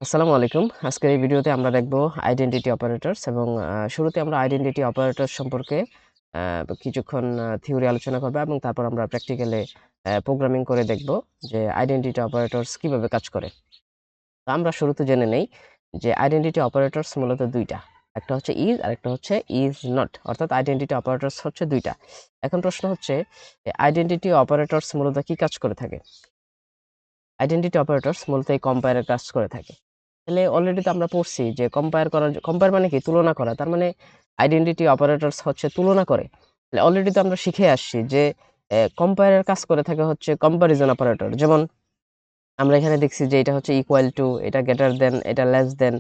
আসসালামু আলাইকুম। আজকের এই ভিডিওতে আমরা দেখব আইডেন্টিটি অপারেটরস এবং শুরুতে আমরা আইডেন্টিটি অপারেটরস সম্পর্কে কিছুক্ষণ থিওরি আলোচনা করব এবং তারপর আমরা প্র্যাকটিক্যালে প্রোগ্রামিং করে দেখব যে আইডেন্টিটি অপারেটরস কিভাবে কাজ করে। তো আমরা শুরুতে জেনে নেই যে আইডেন্টিটি অপারেটরস মূলত ২ টা। একটা হচ্ছে ইজ আরেকটা হচ্ছে ইজ নট। অর্থাৎ আইডেন্টিটি অপারেটরস হচ্ছে ২ টা। এখন প্রশ্ন হচ্ছে আইডেন্টিটি অপারেটরস মূলত কি কাজ করে থাকে? আইডেন্টিটি অপারেটরস মূলত এই কম্পেয়ারের কাজ করে থাকে। তাহলে অলরেডি তো আমরা পড়ছি যে কম্পেয়ার মানে কি? তুলনা করা। তার মানে আইডেন্টিটি অপারেটরস হচ্ছে তুলনা করে। তাহলে অলরেডি তো আমরা শিখে আসছি যে কম্পেয়ারের কাজ করে থাকে হচ্ছে কম্প্যারিজন অপারেটর। যেমন আমরা এখানে দেখছি যে এটা হচ্ছে ইকুয়াল টু, এটা গ্রেটার দেন, এটা লেস দেন।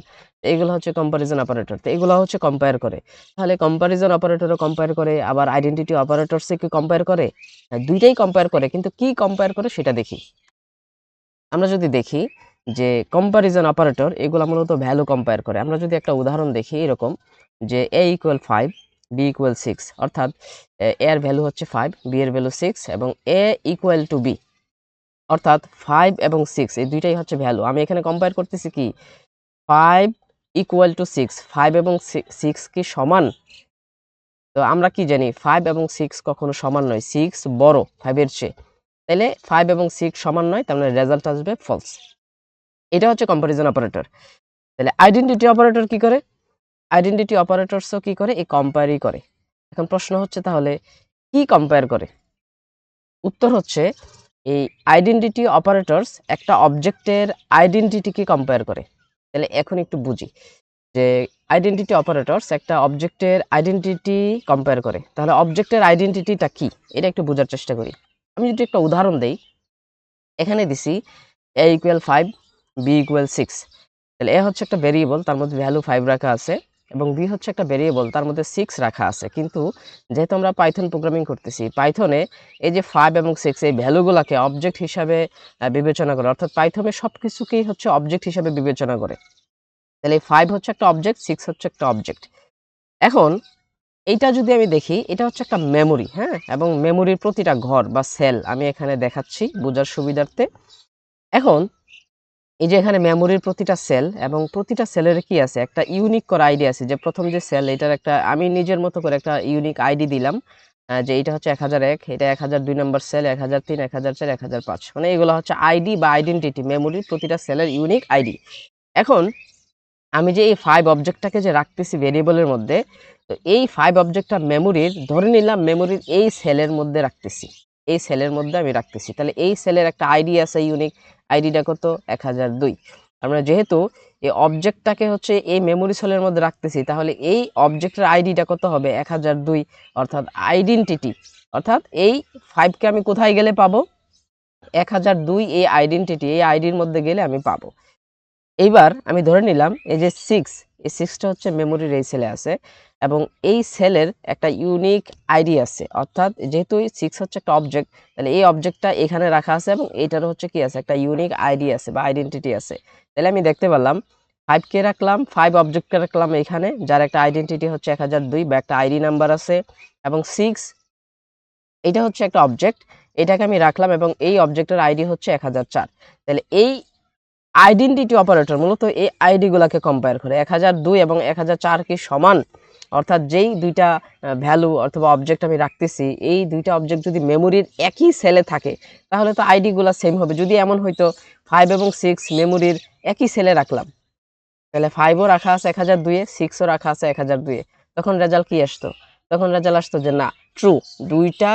এগুলো হচ্ছে কম্প্যারিজন অপারেটর। তো এগুলো হচ্ছে কম্পেয়ার করে। তাহলে কম্প্যারিজন অপারেটরও কম্পেয়ার করে, আবার আইডেন্টিটি অপারেটরসে কি কম্পেয়ার করে? ২ টাই কম্পেয়ার করে। কিন্তু কি কম্পেয়ার করে সেটা দেখি। আমরা যদি দেখি যে কম্প্যারিজন অপারেটর এগুলা মূলত ভ্যালু কম্পেয়ার করে। আমরা যদি একটা উদাহরণ দেখি এরকম যে a = 5, b = 6 অর্থাৎ a এর ভ্যালু হচ্ছে 5, b এর ভ্যালু 6 এবং a = b অর্থাৎ 5 এবং 6 এই দুইটাই হচ্ছে ভ্যালু। আমি এখানে কম্পেয়ার করতেছি কি 5 = 6, 5 এবং 6 কি সমান? তো আমরা কি জানি 5 এবং 6 কখনো সমান নয়। 6 বড় 5 এর চেয়ে। তাইলে 5 এবং 6 সমান নয়, তার মানে রেজাল্ট আসবে ফলস। এটা হচ্ছে কম্প্যারিজন অপারেটর। তাহলে আইডেন্টিটি অপারেটর কি করে? আইডেন্টিটি অপারেটরসও কি করে? এই কম্পেয়ারই করে। এখন প্রশ্ন হচ্ছে তাহলে কি কম্পেয়ার করে? উত্তর হচ্ছে এই আইডেন্টিটি অপারেটরস একটা অবজেক্টের আইডেন্টিটিকে কম্পেয়ার করে। তাহলে এখন একটু বুঝি যে আইডেন্টিটি অপারেটরস একটা অবজেক্টের আইডেন্টিটি কম্পেয়ার করে। তাহলে অবজেক্টের আইডেন্টিটিটা কি? এটা একটু বোঝার চেষ্টা করি। আমি যদি একটা উদাহরণ দেই, এখানে দিছি a = 5, b = 6 তাহলে a হচ্ছে একটা ভেরিয়েবল, তার মধ্যে ভ্যালু 5 রাখা আছে এবং b হচ্ছে একটা ভেরিয়েবল, তার মধ্যে 6 রাখা আছে। কিন্তু যেহেতু আমরা পাইথন প্রোগ্রামিং করতেছি, পাইথনে এই যে 5 এবং 6 এই ভ্যালুগুলাকে অবজেক্ট হিসাবে বিবেচনা করে। অর্থাৎ পাইথনে সবকিছুকেই হচ্ছে অবজেক্ট হিসাবে বিবেচনা করে। তাহলে এই 5 হচ্ছে একটা অবজেক্ট, 6 হচ্ছে একটা অবজেক্ট। এখন এইটা যদি আমি দেখি, এটা হচ্ছে একটা মেমোরি, হ্যাঁ? এবং মেমোরির প্রতিটা ঘর বা সেল আমি এখানে দেখাচ্ছি বোঝার সুবিধার্থে। এখন এই যে এখানে মেমোরির প্রতিটা সেল এবং প্রতিটা সেলের কি আছে? একটা ইউনিক করে আইডি আছে যে প্রথম যে সেল এটার একটা আমি নিজের মতো করে একটা ইউনিক আইডি দিলাম। যে এটা হচ্ছে 1001, এটা 1002 নম্বর সেল, 1003, 1004, 1005 মানে এগুলো হচ্ছে আইডি বা আইডেন্টিটি মেমোরির প্রতিটা সেলের ইউনিক আইডি। এখন আমি যে এই 5 অবজেক্টটাকে যে রাখতেছি ভেরিয়েবলের মধ্যে, তো এই 5 অবজেক্টটা মেমোরির ধরে নিলাম মেমোরির এই সেলের মধ্যে রাখতেছি। এই সেলের মধ্যে আমি রাখতেছি। তাহলে এই সেলের একটা আইডি আছে ইউনিক। আইডিটা কত? 1002। আমরা যেহেতু এই অবজেক্টটাকে হচ্ছে এই মেমোরি সেলের মধ্যে রাখতেছি, তাহলে এই অবজেক্টের আইডিটা কত হবে? 1002 অর্থাৎ আইডেন্টিটি। অর্থাৎ এই 5 কে আমি কোথায় গেলে পাবো? 1002 এই আইডেন্টিটি এই আইডির মধ্যে গেলে আমি পাবো। এইবার আমি ধরে নিলাম এই যে 6 এই 6 টা হচ্ছে মেমোরির এই সেলে আছে এবং এই সেলের একটা ইউনিক আইডি আছে। অর্থাৎ যেহেতু এই 6 হচ্ছে একটা অবজেক্ট, তাহলে এই অবজেক্টটা এখানে রাখা আছে এবং এটারও হচ্ছে কি আছে? একটা ইউনিক আইডি আছে বা আইডেন্টিটি আছে। তাহলে আমি দেখতে পারলাম 5 কে রাখলাম, 5 অবজেক্টকে রাখলাম এখানে যার একটা আইডেন্টিটি হচ্ছে 1002 বা একটা আইডি নাম্বার আছে এবং 6 এটা হচ্ছে একটা অবজেক্ট। এটাকে আমি রাখলাম এবং এই অবজেক্টের আইডি হচ্ছে 1004। তাহলে এই আইডেন্টিটি অপারেটর মূলত এই আইডি গুলাকে কম্পেয়ার করে 1002 এবং 1004 কি সমান? অর্থাৎ যেই দুইটা ভ্যালু অথবা অবজেক্ট আমি রাখতেছি, এই দুইটা অবজেক্ট যদি মেমোরির একই সেলে থাকে তাহলে তো আইডি গুলা সেম হবে। যদি এমন হইতো 5 এবং 6 মেমোরির একই সেলে রাখলাম, তাহলে 5 ও রাখা আছে 1002 এ, 6 ও রাখা আছে 1002 এ, তখন রেজাল্ট কি আসতো? তখন রেজাল্ট আসতো যে না, ট্রু, দুইটা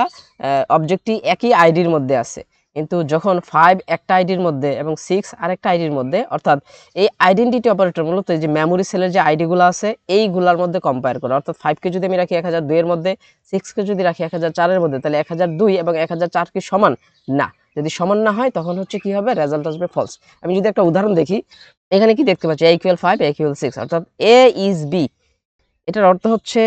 অবজেক্টই একই আইডির মধ্যে আছে। কিন্তু যখন 5 একটা আইডির মধ্যে এবং 6 আরেকটা আইডির মধ্যে, অর্থাৎ এই আইডেন্টিটি অপারেটর মূলত এই যে মেমোরি সেলের যে আইডিগুলো আছে এইগুলার মধ্যে কম্পেয়ার করে। অর্থাৎ 5 কে যদি আমি রাখি 1002 এর মধ্যে, 6 কে যদি রাখি 1004 এর মধ্যে, তাহলে 1002 এবং 1004 কি সমান? না। যদি সমান না হয় তখন হচ্ছে কি হবে? রেজাল্ট আসবে ফলস। আমি যদি একটা উদাহরণ দেখি, এখানে কি দেখতে পাচ্ছি? a = 5, a = 6 অর্থাৎ a is b। এটার অর্থ হচ্ছে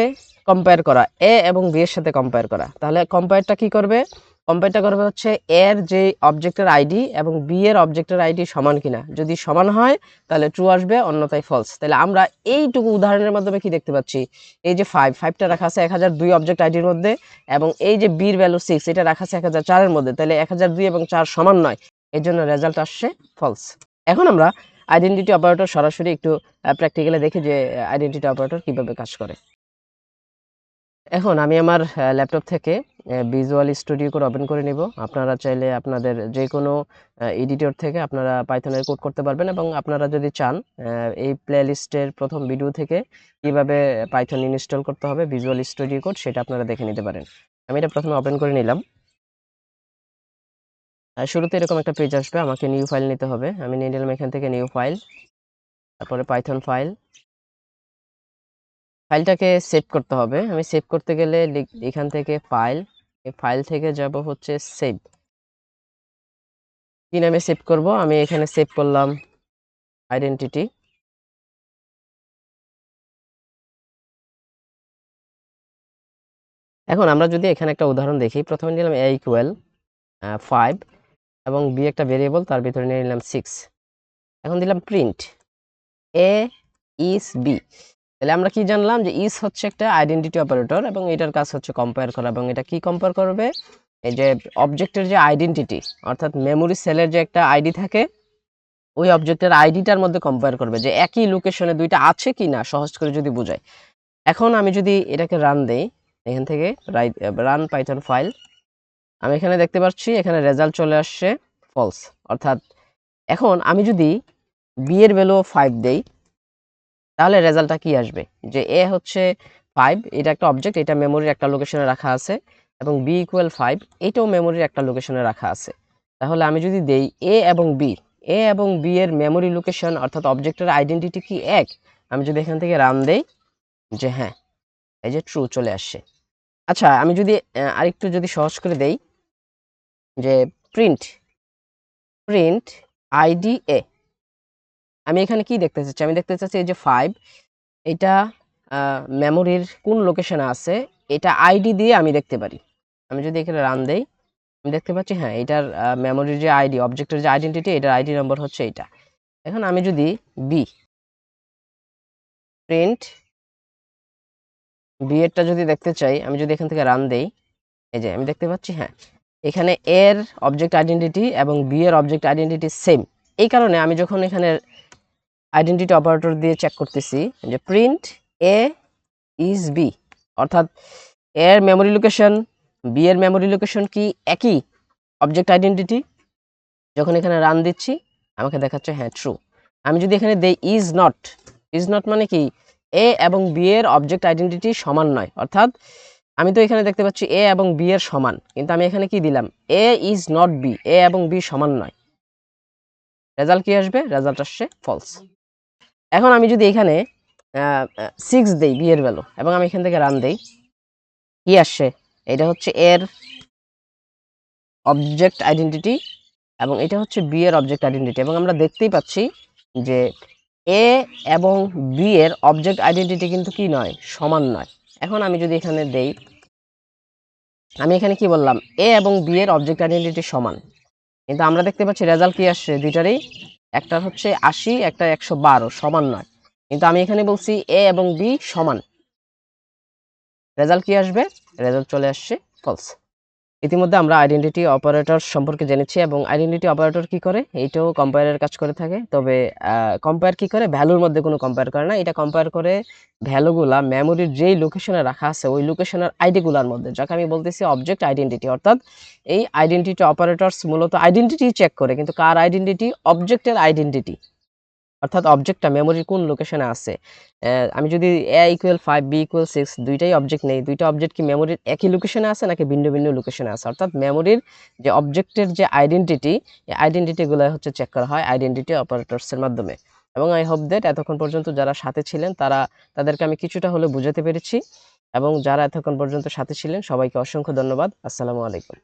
কম্পেয়ার করা, a এবং b এর সাথে কম্পেয়ার করা। তাহলে কম্পেয়ারটা কি করবে? কম্পেয়ারটা করবে হচ্ছে a এর যে অবজেক্টের আইডি এবং b এর অবজেক্টের আইডি সমান কিনা। যদি সমান হয় তাহলে ট্রু আসবে, অন্যথায় ফলস। তাহলে আমরা এইটুকু উদাহরণের মাধ্যমে কি দেখতে পাচ্ছি? এই যে 5 টা রাখা আছে 1002 অবজেক্ট আইডির মধ্যে এবং এই যে b এর ভ্যালু 6 এটা রাখা আছে 1004 এর মধ্যে। তাহলে 1002 এবং 4 সমান নয়। এর জন্য রেজাল্ট আসছে ফলস। এখন আমরা আইডেন্টিটি অপারেটর সরাসরি একটু প্র্যাকটিক্যালি দেখি যে আইডেন্টিটি অপারেটর কিভাবে কাজ করে। এখন আমি আমার ল্যাপটপ থেকে ভিজুয়াল স্টুডিও কোড ওপেন করে নিব। আপনারা চাইলে আপনাদের যে কোনো এডিটর থেকে আপনারা পাইথনের কোড করতে পারবেন, এবং আপনারা যদি চান এই প্লেলিস্টের প্রথম ভিডিও থেকে কিভাবে পাইথন ইনস্টল করতে হবে ভিজুয়াল স্টুডিও কোড সেটা আপনারা দেখে নিতে পারেন। আমি এটা প্রথমে ওপেন করে নিলাম। শুরুতে এরকম একটা পেজ আসবে, আমাকে নিউ ফাইল নিতে হবে। আমি নিয়ে নিলাম এখান থেকে নিউ ফাইল, তারপরে পাইথন ফাইল। ফাইলটাকে সেভ করতে হবে। আমি সেভ করতে গেলে এখান থেকে ফাইল, এই ফাইল থেকে যাব হচ্ছে সেভ। কি নামে সেভ করব? আমি এখানে সেভ করলাম আইডেন্টিটি। এখন আমরা যদি এখানে একটা উদাহরণ দেখি, প্রথমে নিলাম a ইকুয়াল 5 এবং b একটা ভেরিয়েবল, তার ভিতরে নিয়ে নিলাম 6। এখন দিলাম প্রিন্ট a is b। তাহলে আমরা কি জানলাম যে ইজ হচ্ছে একটা আইডেন্টিটি অপারেটর, এবং এটার কাজ হচ্ছে কম্পেয়ার করা। এবং এটা কি কম্পেয়ার করবে? এই যে অবজেক্টের যে আইডেন্টিটি, অর্থাৎ মেমোরি সেলের যে একটা আইডি থাকে, ওই অবজেক্টের আইডিটার মধ্যে কম্পেয়ার করবে যে একই লোকেশনে দুইটা আছে কি না, সহজ করে যদি বোঝায়। এখন আমি যদি এটাকে রান দেই, এখান থেকে রান পাইথন ফাইল, আমি এখানে দেখতে পাচ্ছি এখানে রেজাল্ট চলে আসছে ফলস। অর্থাৎ এখন আমি যদি বি এর ভ্যালু 5 দেই, তাহলে রেজাল্টটা কি আসবে? যে এ হচ্ছে 5, এটা একটা অবজেক্ট, এটা মেমোরির একটা লোকেশনে রাখা আছে, এবং বি ইকুয়াল 5, এটাও মেমোরির একটা লোকেশনে রাখা আছে। তাহলে আমি যদি দেই এ এবং বি, এ এবং বি এর মেমোরি লোকেশন অর্থাৎ অবজেক্টের আইডেন্টিটি কি এক? আমি যদি এখান থেকে রান দেই, যে হ্যাঁ, এই যে ট্রু চলে আসছে। আচ্ছা, আমি যদি আরেকটু যদি সহজ করে দেই, যে প্রিন্ট প্রিন্ট আইডি এ, আমি এখানে কি দেখতে চাচ্ছি? আমি দেখতে চাচ্ছি এই যে 5, এটা মেমোরির কোন লোকেশনে আছে এটা আইডি দিয়ে আমি দেখতে পারি। আমি যদি এখানে রান দেই, আমি দেখতে পাচ্ছি হ্যাঁ, এটার মেমোরির যে আইডি, অবজেক্টের যে আইডেন্টিটি, এটার আইডি নম্বর হচ্ছে এটা। এখন আমি যদি বি প্রিন্ট বি এরটা যদি দেখতে চাই, আমি যদি এখান থেকে রান দেই, এই যে আমি দেখতে পাচ্ছি হ্যাঁ, এখানে এর অবজেক্ট আইডেন্টিটি এবং বি এর অবজেক্ট আইডেন্টিটি সেম। এই কারণে আমি যখন এখানে আইডেন্টিটি অপারেটর দিয়ে চেক করতেছি যে প্রিন্ট এ ইজ বি, অর্থাৎ এর মেমোরি লোকেশন বি এর মেমোরি লোকেশন কি একই অবজেক্ট আইডেন্টিটি, যখন এখানে রান দিচ্ছি আমাকে দেখাচ্ছে হ্যাঁ ট্রু। আমি যদি এখানে দেই ইজ নট মানে কি এ এবং বি এর অবজেক্ট আইডেন্টিটি সমান নয়, অর্থাৎ আমি তো এখানে দেখতে পাচ্ছি এ এবং বি এর সমান, কিন্তু আমি এখানে কি দিলাম এ ইজ নট বি, এ এবং বি সমান নয়। রেজাল্ট কি আসবে? রেজাল্ট আসছে ফলস। এখন আমি যদি এখানে 6 দেই বি এর ভ্যালু, এবং আমি এখান থেকে রান দেই, কি আসছে? এটা হচ্ছে এর অবজেক্ট আইডেন্টিটি এবং এটা হচ্ছে বি এর অবজেক্ট আইডেন্টিটি, এবং আমরা দেখতেই পাচ্ছি যে এ এবং বি এর অবজেক্ট আইডেন্টিটি কিন্তু কি নয়, সমান নয়। এখন আমি যদি এখানে দেই, আমি এখানে কি বললাম এ এবং বি এর অবজেক্ট আইডেন্টিটি সমান, কিন্তু আমরা দেখতে পাচ্ছি রেজাল্ট কি আসছে দুইটারই, একটা হচ্ছে 80, একটা 112, সমান নয়। কিন্তু আমি এখানে বলছি এ এবং বি সমান, রেজাল্ট কি আসবে? রেজাল্ট চলে আসছে ফলস। ইতিমধ্যে আমরা আইডেন্টিটি অপারেটর সম্পর্কে জেনেছি, এবং আইডেন্টিটি অপারেটর কি করে এইটাও কম্পেয়ারের কাজ করে থাকে। তবে কম্পেয়ার কি করে? ভ্যালুর মধ্যে কোনো কম্পেয়ার করে না, এটা কম্পেয়ার করে ভ্যালুগুলা মেমোরির যেই লোকেশনে রাখা আছে ওই লোকেশনের আইডিগুলার মধ্যে, যাকে আমি বলতেছি অবজেক্ট আইডেন্টিটি। অর্থাৎ এই আইডেন্টিটি অপারেটরস মূলত আইডেন্টিটি চেক করে, কিন্তু কার আইডেন্টিটি? অবজেক্টের আইডেন্টিটি, অর্থাৎ অবজেক্টটা মেমোরির কোন লোকেশনে আছে। আমি যদি a ইকুয়াল 5 b ইকুয়াল 6 দুইটাই অবজেক্ট নেই, দুইটা অবজেক্ট কি মেমোরির একই লোকেশনে আছে নাকি ভিন্ন ভিন্ন লোকেশনে আছে? অর্থাৎ মেমোরির যে অবজেক্টের যে আইডেন্টিটি, এই আইডেন্টিটিগুলো হচ্ছে চেক করা হয় আইডেন্টিটি অপারেটরসের মাধ্যমে। এবং আই হোপ দ্যাট এতক্ষণ পর্যন্ত যারা সাথে ছিলেন তাদেরকে আমি কিছুটা হলেও বুঝাতে পেরেছি, এবং যারা এতক্ষণ পর্যন্ত সাথে ছিলেন সবাইকে অসংখ্য ধন্যবাদ। আসসালামু আলাইকুম।